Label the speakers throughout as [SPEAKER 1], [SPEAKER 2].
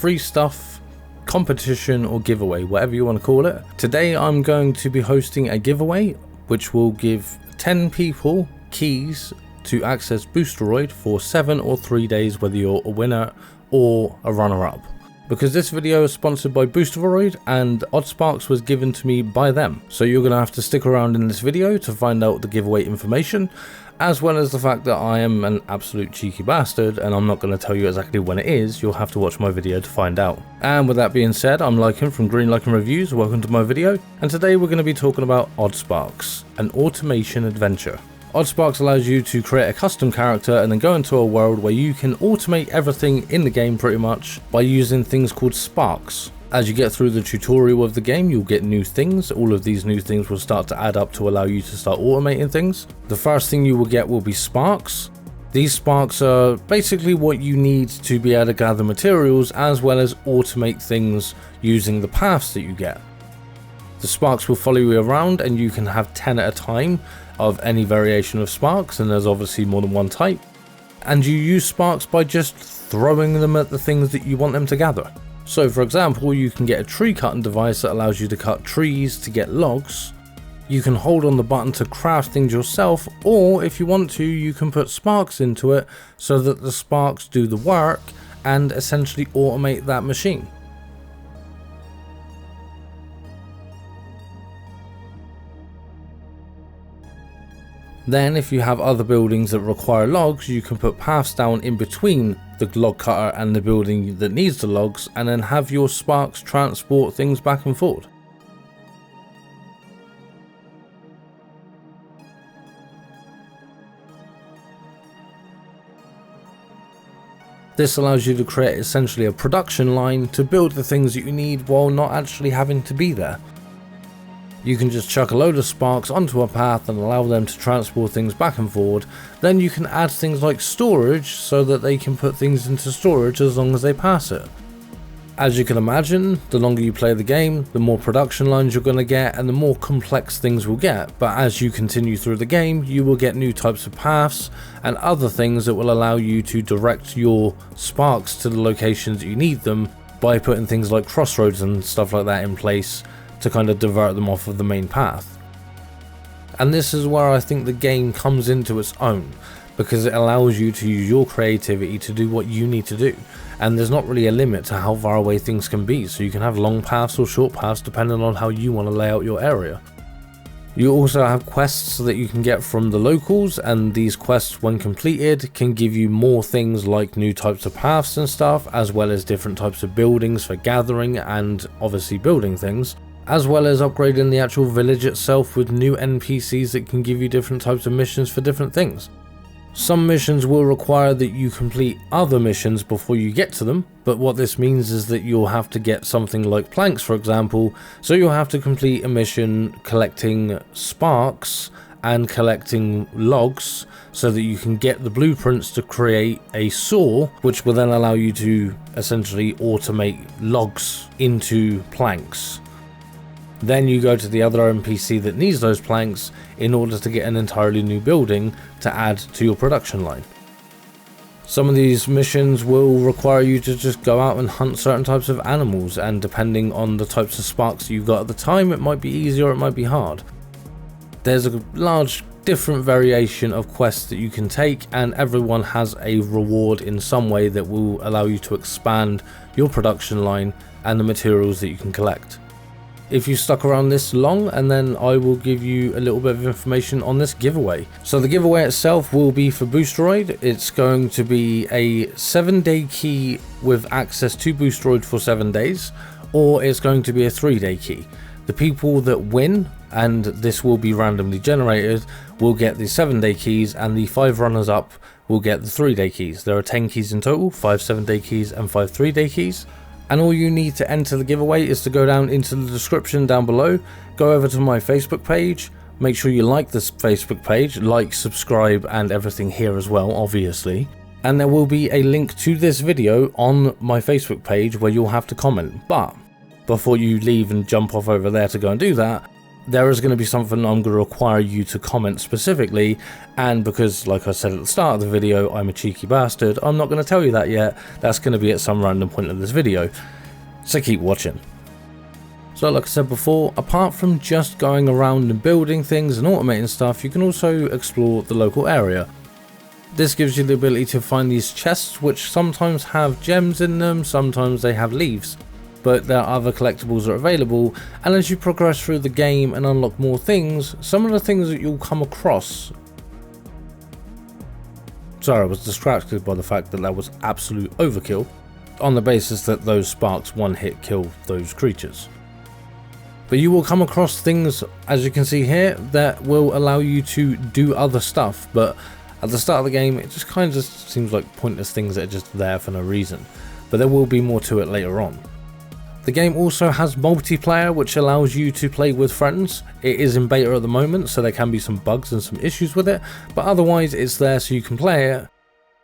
[SPEAKER 1] free stuff, competition or giveaway, whatever you want to call it. Today I'm going to be hosting a giveaway which will give 10 people keys to access Boosteroid for 7 or 3 days, whether you're a winner or a runner-up. Because this video is sponsored by Boosteroid and ODDSPARKS was given to me by them. So you're going to have to stick around in this video to find out the giveaway information, as well as the fact that I am an absolute cheeky bastard and I'm not going to tell you exactly when it is. You'll have to watch my video to find out. And with that being said, I'm Lycan from Green Lycan Reviews. Welcome to my video, and today we're going to be talking about ODDSPARKS An Automation Adventure. ODDSPARKS allows you to create a custom character and then go into a world where you can automate everything in the game pretty much by using things called sparks. As you get through the tutorial of the game, you'll get new things. All of these new things will start to add up to allow you to start automating things. The first thing you will get will be sparks. These sparks are basically what you need to be able to gather materials as well as automate things using the paths that you get. The sparks will follow you around and you can have 10 at a time of any variation of sparks, and there's obviously more than one type. And you use sparks by just throwing them at the things that you want them to gather. So for example, you can get a tree cutting device that allows you to cut trees to get logs. You can hold on the button to craft things yourself, or if you want to, you can put sparks into it so that the sparks do the work and essentially automate that machine. Then if you have other buildings that require logs, you can put paths down in between the log cutter and the building that needs the logs, and then have your sparks transport things back and forth. This allows you to create essentially a production line to build the things that you need while not actually having to be there. You can just chuck a load of sparks onto a path and allow them to transport things back and forward. Then you can add things like storage so that they can put things into storage as long as they pass it. As you can imagine, the longer you play the game, the more production lines you're going to get and the more complex things will get. But as you continue through the game, you will get new types of paths and other things that will allow you to direct your sparks to the locations that you need them by putting things like crossroads and stuff like that in place to kind of divert them off of the main path. And this is where I think the game comes into its own, because it allows you to use your creativity to do what you need to do, and there's not really a limit to how far away things can be, so you can have long paths or short paths depending on how you want to lay out your area. You also have quests that you can get from the locals, and these quests when completed can give you more things like new types of paths and stuff, as well as different types of buildings for gathering and obviously building things, as well as upgrading the actual village itself with new NPCs that can give you different types of missions for different things. Some missions will require that you complete other missions before you get to them, but what this means is that you'll have to get something like planks, for example, so you'll have to complete a mission collecting sparks and collecting logs so that you can get the blueprints to create a saw, which will then allow you to essentially automate logs into planks. Then you go to the other NPC that needs those planks in order to get an entirely new building to add to your production line. Some of these missions will require you to just go out and hunt certain types of animals, and depending on the types of sparks you've got at the time, it might be easy or it might be hard. There's a large different variation of quests that you can take, and everyone has a reward in some way that will allow you to expand your production line and the materials that you can collect. If you stuck around this long, and then I will give you a little bit of information on this giveaway. So the giveaway itself will be for Boosteroid. It's going to be a 7-day key with access to Boosteroid for 7 days, or it's going to be a 3-day key. The people that win, and this will be randomly generated, will get the 7-day keys, and the 5 runners up will get the 3-day keys. There are 10 keys in total, 5 7-day keys and 5 3-day keys. And all you need to enter the giveaway is to go down into the description down below, go over to my Facebook page, make sure you like this Facebook page, like, subscribe and everything here as well, obviously. And there will be a link to this video on my Facebook page where you'll have to comment. But before you leave and jump off over there to go and do that, there is going to be something I'm going to require you to comment specifically, and because, like I said at the start of the video, I'm a cheeky bastard, I'm not going to tell you that yet. That's going to be at some random point of this video, so keep watching. So like I said before, apart from just going around and building things and automating stuff, you can also explore the local area. This gives you the ability to find these chests, which sometimes have gems in them, sometimes they have leaves. But there are other collectibles that are available, and as you progress through the game and unlock more things, some of the things that you'll come across... Sorry, I was distracted by the fact that that was absolute overkill, on the basis that those sparks one-hit kill those creatures. But you will come across things, as you can see here, that will allow you to do other stuff, but at the start of the game it just kind of seems like pointless things that are just there for no reason. But there will be more to it later on. The game also has multiplayer, which allows you to play with friends. It is in beta at the moment, so there can be some bugs and some issues with it, but otherwise it's there so you can play it,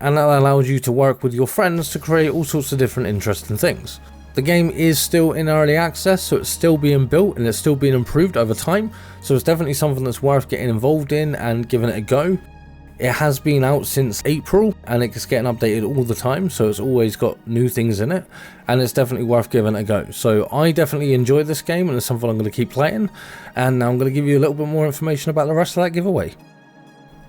[SPEAKER 1] and that allows you to work with your friends to create all sorts of different interesting things. The game is still in early access, so it's still being built and it's still being improved over time, so it's definitely something that's worth getting involved in and giving it a go. It has been out since April and it's getting updated all the time, so it's always got new things in it, and it's definitely worth giving it a go. So I definitely enjoyed this game and it's something I'm going to keep playing, and now I'm going to give you a little bit more information about the rest of that giveaway.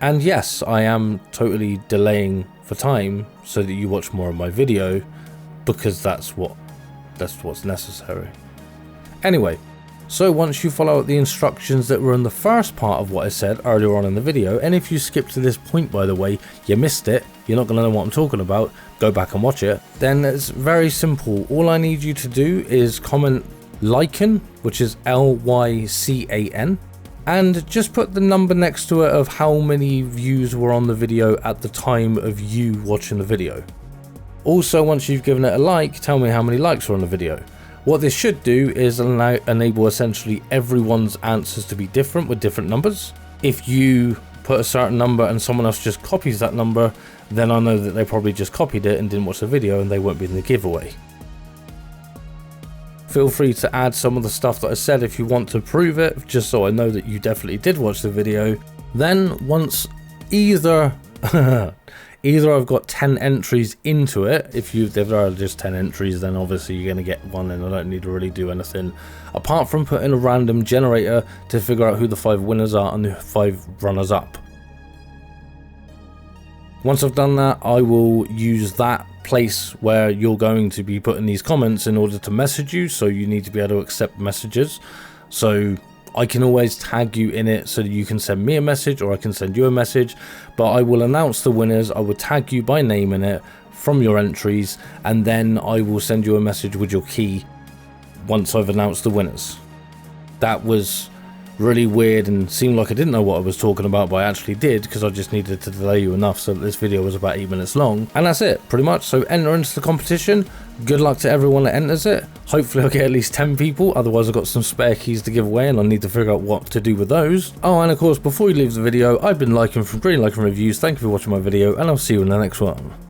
[SPEAKER 1] And yes, I am totally delaying for time so that you watch more of my video, because that's what's necessary. Anyway, so once you follow the instructions that were in the first part of what I said earlier on in the video, and if you skip to this point, by the way, you missed it, you're not going to know what I'm talking about, go back and watch it, then it's very simple. All I need you to do is comment Lycan, which is L-Y-C-A-N, and just put the number next to it of how many views were on the video at the time of you watching the video. Also, once you've given it a like, tell me how many likes were on the video. What this should do is enable essentially everyone's answers to be different with different numbers. If you put a certain number and someone else just copies that number, then I know that they probably just copied it and didn't watch the video and they won't be in the giveaway. Feel free to add some of the stuff that I said if you want to prove it, just so I know that you definitely did watch the video. Then once either I've got 10 entries into it. If there are just 10 entries, then obviously you're going to get one and I don't need to really do anything apart from putting a random generator to figure out who the 5 winners are and the 5 runners up. Once I've done that, I will use that place where you're going to be putting these comments in order to message you, so you need to be able to accept messages. So I can always tag you in it so that you can send me a message or I can send you a message, but I will announce the winners. I will tag you by name in it from your entries, and then I will send you a message with your key once I've announced the winners. That was really weird and seemed like I didn't know what I was talking about, but I actually did, because I just needed to delay you enough so that this video was about 8 minutes long. And that's it, pretty much. So enter into the competition. Good luck to everyone that enters it. Hopefully I'll get at least 10 people, otherwise I've got some spare keys to give away and I need to figure out what to do with those. Oh, and of course, before you leave the video, I've been Lycan from Lycan Reviews. Thank you for watching my video, and I'll see you in the next one.